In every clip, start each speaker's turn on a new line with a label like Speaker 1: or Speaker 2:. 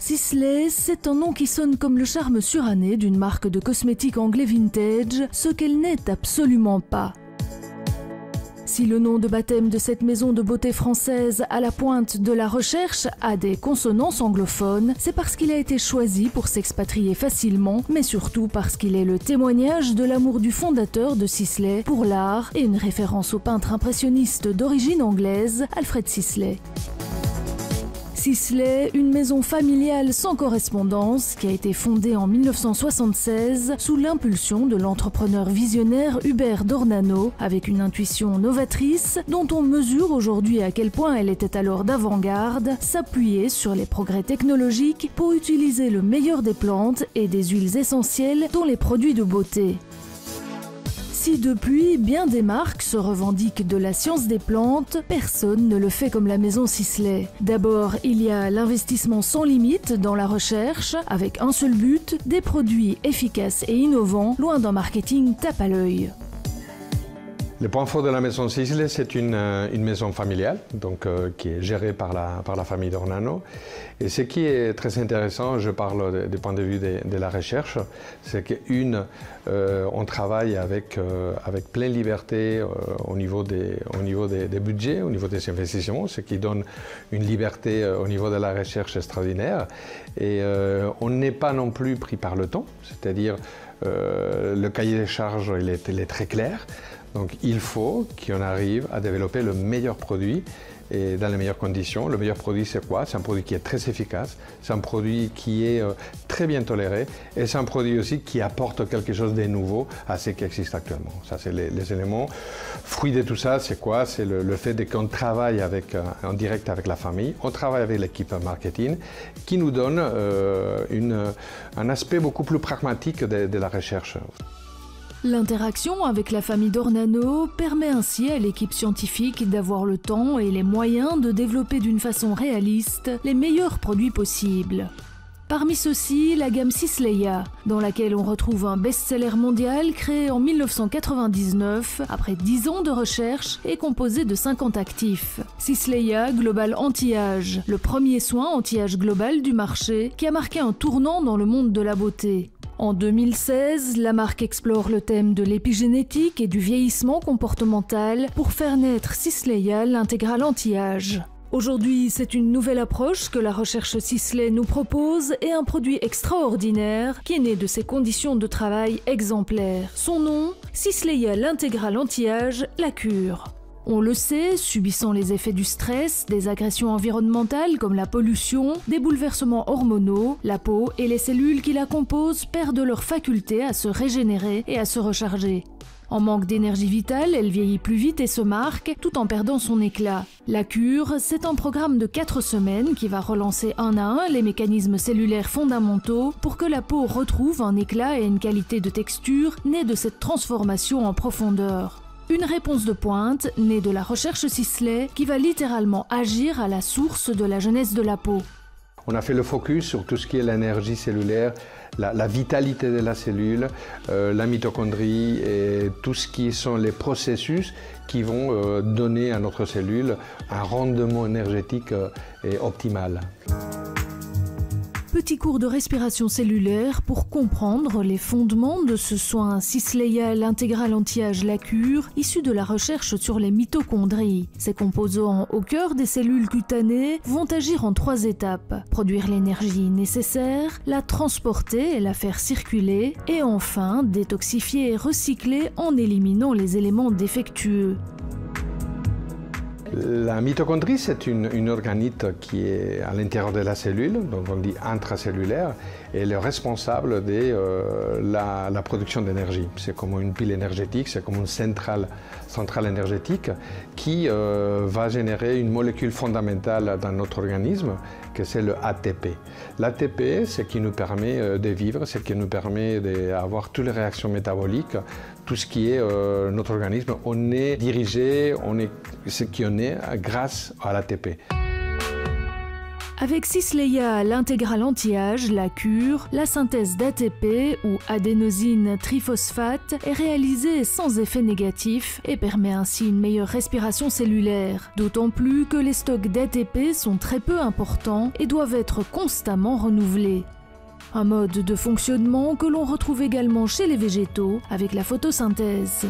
Speaker 1: Sisley, c'est un nom qui sonne comme le charme suranné d'une marque de cosmétiques anglais vintage, ce qu'elle n'est absolument pas. Si le nom de baptême de cette maison de beauté française à la pointe de la recherche a des consonances anglophones, c'est parce qu'il a été choisi pour s'expatrier facilement, mais surtout parce qu'il est le témoignage de l'amour du fondateur de Sisley pour l'art et une référence au peintre impressionniste d'origine anglaise, Alfred Sisley. Sisley, une maison familiale sans correspondance qui a été fondée en 1976 sous l'impulsion de l'entrepreneur visionnaire Hubert d'Ornano, avec une intuition novatrice dont on mesure aujourd'hui à quel point elle était alors d'avant-garde, s'appuyer sur les progrès technologiques pour utiliser le meilleur des plantes et des huiles essentielles dont les produits de beauté. Si depuis, bien des marques se revendiquent de la science des plantes, personne ne le fait comme la maison Sisley. D'abord, il y a l'investissement sans limite dans la recherche, avec un seul but, des produits efficaces et innovants, loin d'un marketing tape à l'œil.
Speaker 2: Le point fort de la maison Sisley, c'est une maison familiale, donc, qui est gérée par la famille d'Ornano. Et ce qui est très intéressant, je parle du point de vue de la recherche, c'est on travaille avec pleine liberté au niveau des budgets, au niveau des investissements, ce qui donne une liberté au niveau de la recherche extraordinaire. Et on n'est pas non plus pris par le temps, c'est-à-dire le cahier des charges il est très clair. Donc il faut qu'on arrive à développer le meilleur produit et dans les meilleures conditions. Le meilleur produit c'est quoi? C'est un produit qui est très efficace, c'est un produit qui est très bien toléré et c'est un produit aussi qui apporte quelque chose de nouveau à ce qui existe actuellement. Ça c'est les éléments. Fruit de tout ça, c'est quoi? C'est le fait qu'on travaille en direct avec la famille, on travaille avec l'équipe marketing qui nous donne un aspect beaucoup plus pragmatique de la recherche.
Speaker 1: L'interaction avec la famille d'Ornano permet ainsi à l'équipe scientifique d'avoir le temps et les moyens de développer d'une façon réaliste les meilleurs produits possibles. Parmi ceux-ci, la gamme Sisleya, dans laquelle on retrouve un best-seller mondial créé en 1999, après 10 ans de recherche et composé de 50 actifs. Sisleya Global Anti-Âge, le premier soin anti-âge global du marché qui a marqué un tournant dans le monde de la beauté. En 2016, la marque explore le thème de l'épigénétique et du vieillissement comportemental pour faire naître Sisleya, l'intégrale anti-âge. Aujourd'hui, c'est une nouvelle approche que la recherche Sisley nous propose et un produit extraordinaire qui est né de ses conditions de travail exemplaires. Son nom, Sisleya, l'intégrale anti-âge, la cure. On le sait, subissant les effets du stress, des agressions environnementales comme la pollution, des bouleversements hormonaux, la peau et les cellules qui la composent perdent leur faculté à se régénérer et à se recharger. En manque d'énergie vitale, elle vieillit plus vite et se marque, tout en perdant son éclat. La cure, c'est un programme de 4 semaines qui va relancer un à un les mécanismes cellulaires fondamentaux pour que la peau retrouve un éclat et une qualité de texture née de cette transformation en profondeur. Une réponse de pointe, née de la recherche Sisley, qui va littéralement agir à la source de la jeunesse de la peau.
Speaker 2: On a fait le focus sur tout ce qui est l'énergie cellulaire, la vitalité de la cellule, la mitochondrie et tout ce qui sont les processus qui vont donner à notre cellule un rendement énergétique optimal.
Speaker 1: Petit cours de respiration cellulaire pour comprendre les fondements de ce soin Sisleya, l'intégrale anti-âge la cure, issu de la recherche sur les mitochondries. Ces composants au cœur des cellules cutanées vont agir en 3 étapes. Produire l'énergie nécessaire, la transporter et la faire circuler, et enfin détoxifier et recycler en éliminant les éléments défectueux.
Speaker 2: La mitochondrie, c'est une organite qui est à l'intérieur de la cellule, donc on dit intracellulaire, et elle est responsable de la production d'énergie. C'est comme une pile énergétique, c'est comme une centrale énergétique qui va générer une molécule fondamentale dans notre organisme, que c'est le ATP. L'ATP, c'est ce qui nous permet de vivre, c'est ce qui nous permet d'avoir toutes les réactions métaboliques, tout ce qui est notre organisme. On est dirigé, on est ce qui on est grâce à l'ATP.
Speaker 1: Avec Cisleia, l'intégral anti-âge, la cure, la synthèse d'ATP ou adénosine triphosphate est réalisée sans effet négatif et permet ainsi une meilleure respiration cellulaire. D'autant plus que les stocks d'ATP sont très peu importants et doivent être constamment renouvelés. Un mode de fonctionnement que l'on retrouve également chez les végétaux avec la photosynthèse.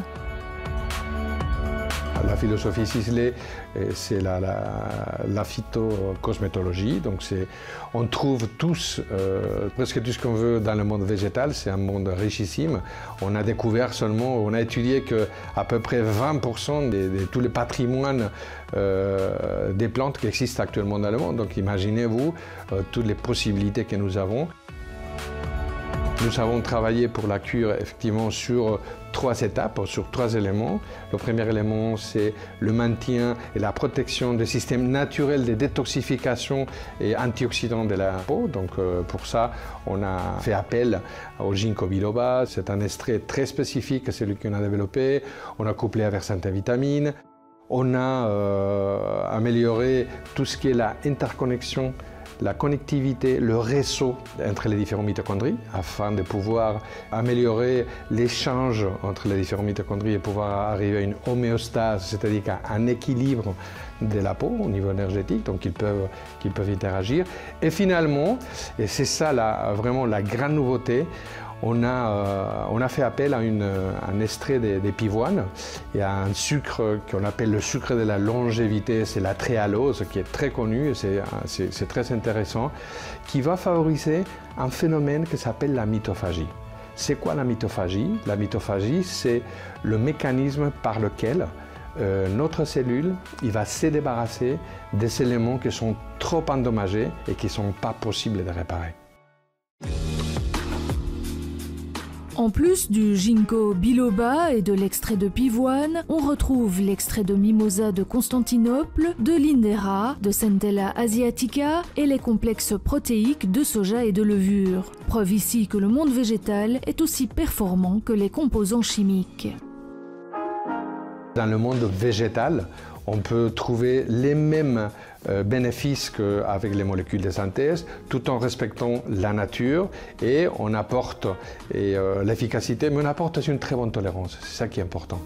Speaker 2: La philosophie Sisley, c'est la phytocosmétologie. Donc on trouve tous, presque tout ce qu'on veut dans le monde végétal. C'est un monde richissime. On a découvert seulement, on a étudié qu'à peu près 20% de tous les patrimoines des plantes qui existent actuellement dans le monde. Donc imaginez-vous toutes les possibilités que nous avons. Nous avons travaillé pour la cure effectivement sur 3 étapes, sur 3 éléments. Le premier élément, c'est le maintien et la protection des systèmes naturels de détoxification et antioxydants de la peau. Donc pour ça, on a fait appel au ginkgo biloba. C'est un extrait très spécifique, celui qu'on a développé. On a couplé avec certaines vitamines. On a amélioré tout ce qui est la interconnexion, la connectivité, le réseau entre les différents mitochondries afin de pouvoir améliorer l'échange entre les différents mitochondries et pouvoir arriver à une homéostase, c'est-à-dire à un équilibre de la peau au niveau énergétique, donc qu'ils peuvent interagir. Et finalement, et c'est ça vraiment la grande nouveauté, on a fait appel à un extrait des pivoines et à un sucre qu'on appelle le sucre de la longévité, c'est la tréhalose qui est très connu et c'est très intéressant, qui va favoriser un phénomène qui s'appelle la mitophagie. C'est quoi la mitophagie? La mitophagie, c'est le mécanisme par lequel notre cellule va se débarrasser des éléments qui sont trop endommagés et qui ne sont pas possibles de réparer.
Speaker 1: En plus du ginkgo biloba et de l'extrait de pivoine, on retrouve l'extrait de mimosa de Constantinople, de lindera, de Centella asiatica et les complexes protéiques de soja et de levure. Preuve ici que le monde végétal est aussi performant que les composants chimiques.
Speaker 2: Dans le monde végétal, on peut trouver les mêmes bénéfices qu'avec les molécules de synthèse, tout en respectant la nature et on apporte l'efficacité, mais on apporte aussi une très bonne tolérance. C'est ça qui est important.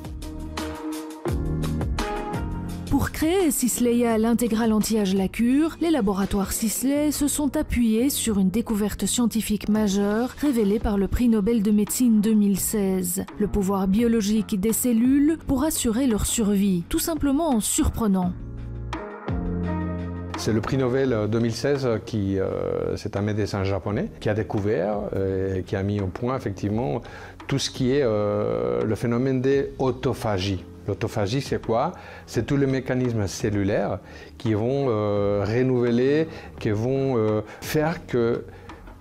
Speaker 1: Pour créer Cisleia, l'intégral anti-âge la cure, les laboratoires Sisley se sont appuyés sur une découverte scientifique majeure révélée par le prix Nobel de médecine 2016. Le pouvoir biologique des cellules pour assurer leur survie, tout simplement en surprenant.
Speaker 2: C'est le prix Nobel 2016 c'est un médecin japonais qui a découvert et qui a mis au point effectivement tout ce qui est le phénomène des autophagies. L'autophagie, c'est quoi? C'est tous les mécanismes cellulaires qui vont renouveler, qui vont faire que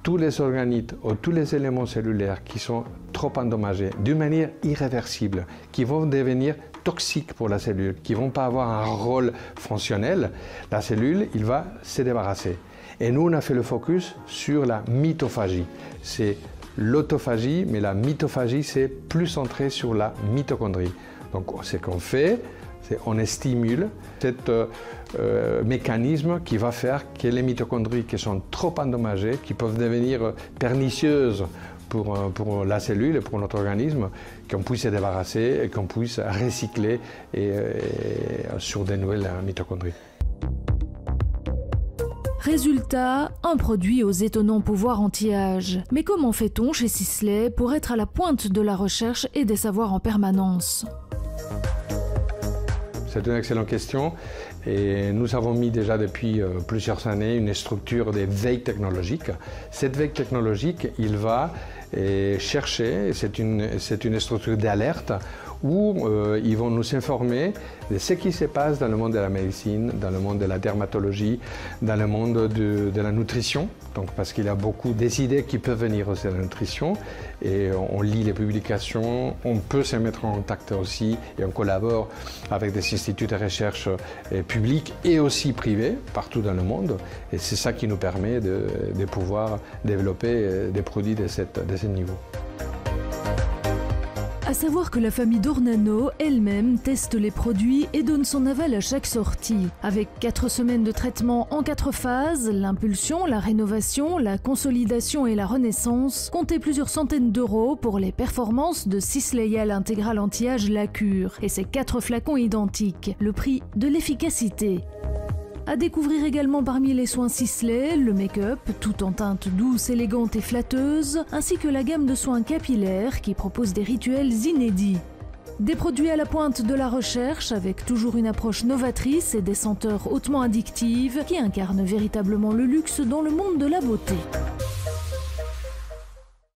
Speaker 2: tous les organites ou tous les éléments cellulaires qui sont trop endommagés d'une manière irréversible, qui vont devenir toxiques pour la cellule, qui ne vont pas avoir un rôle fonctionnel, la cellule, il va se débarrasser. Et nous, on a fait le focus sur la mitophagie. C'est l'autophagie, mais la mitophagie, c'est plus centré sur la mitochondrie. Donc, ce qu'on fait, c'est qu'on stimule cet mécanisme qui va faire que les mitochondries qui sont trop endommagées, qui peuvent devenir pernicieuses pour la cellule et pour notre organisme, qu'on puisse se débarrasser et qu'on puisse recycler sur des nouvelles mitochondries.
Speaker 1: Résultat, un produit aux étonnants pouvoirs anti-âge. Mais comment fait-on chez Sisley pour être à la pointe de la recherche et des savoirs en permanence?
Speaker 2: C'est une excellente question et nous avons mis déjà depuis plusieurs années une structure de veille technologique. Cette veille technologique, il va chercher, c'est une structure d'alerte où ils vont nous informer de ce qui se passe dans le monde de la médecine, dans le monde de la dermatologie, dans le monde de la nutrition. Donc, parce qu'il y a beaucoup des idées qui peuvent venir aussi de la nutrition et on lit les publications, on peut se mettre en contact aussi et on collabore avec des instituts de recherche publics et aussi privés partout dans le monde et c'est ça qui nous permet de pouvoir développer des produits de ce niveau.
Speaker 1: À savoir que la famille d'Ornano elle-même teste les produits et donne son aval à chaque sortie. Avec 4 semaines de traitement en 4 phases, l'impulsion, la rénovation, la consolidation et la renaissance, comptez plusieurs centaines d'euros pour les performances de Cislayal Intégral Anti-Âge La Cure et ses 4 flacons identiques, le prix de l'efficacité. À découvrir également parmi les soins Sisley, le make-up, tout en teinte douce, élégante et flatteuse, ainsi que la gamme de soins capillaires qui propose des rituels inédits. Des produits à la pointe de la recherche, avec toujours une approche novatrice et des senteurs hautement addictives qui incarnent véritablement le luxe dans le monde de la beauté.